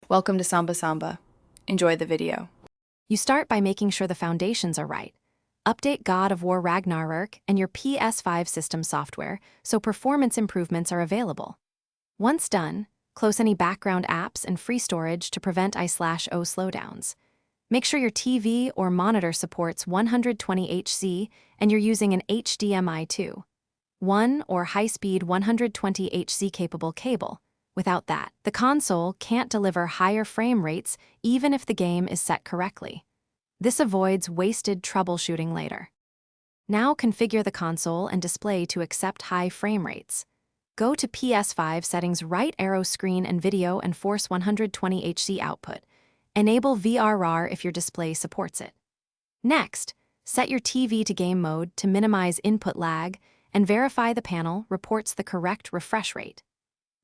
Welcome to Samba Samba. Enjoy the video. You start by making sure the foundations are right. Update God of War Ragnarok and your PS5 system software so performance improvements are available. Once done, close any background apps and free storage to prevent I/O slowdowns. Make sure your TV or monitor supports 120Hz and you're using an HDMI 2.1 or high-speed 120Hz capable cable. Without that, the console can't deliver higher frame rates even if the game is set correctly. This avoids wasted troubleshooting later. Now configure the console and display to accept high frame rates. Go to PS5 settings, right arrow screen and video and force 120Hz output. Enable VRR if your display supports it. Next, set your TV to game mode to minimize input lag and verify the panel reports the correct refresh rate.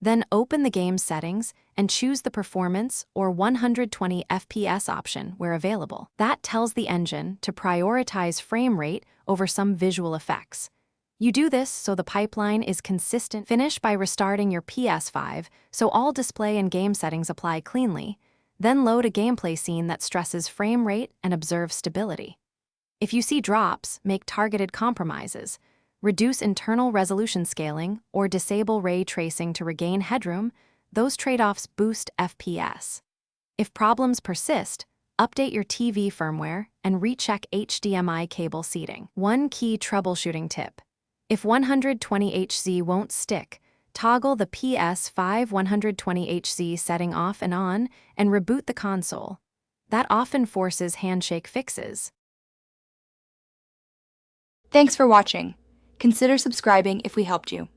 Then open the game settings and choose the performance or 120 FPS option where available. That tells the engine to prioritize frame rate over some visual effects. You do this so the pipeline is consistent. Finish by restarting your PS5 so all display and game settings apply cleanly. Then load a gameplay scene that stresses frame rate and observe stability. If you see drops, make targeted compromises. Reduce internal resolution scaling or disable ray tracing to regain headroom. Those trade-offs boost FPS. If problems persist, update your TV firmware and recheck HDMI cable seating. One key troubleshooting tip: if 120Hz won't stick, toggle the PS5 120Hz setting off and on and reboot the console. That often forces handshake fixes. Thanks for watching. Consider subscribing if we helped you.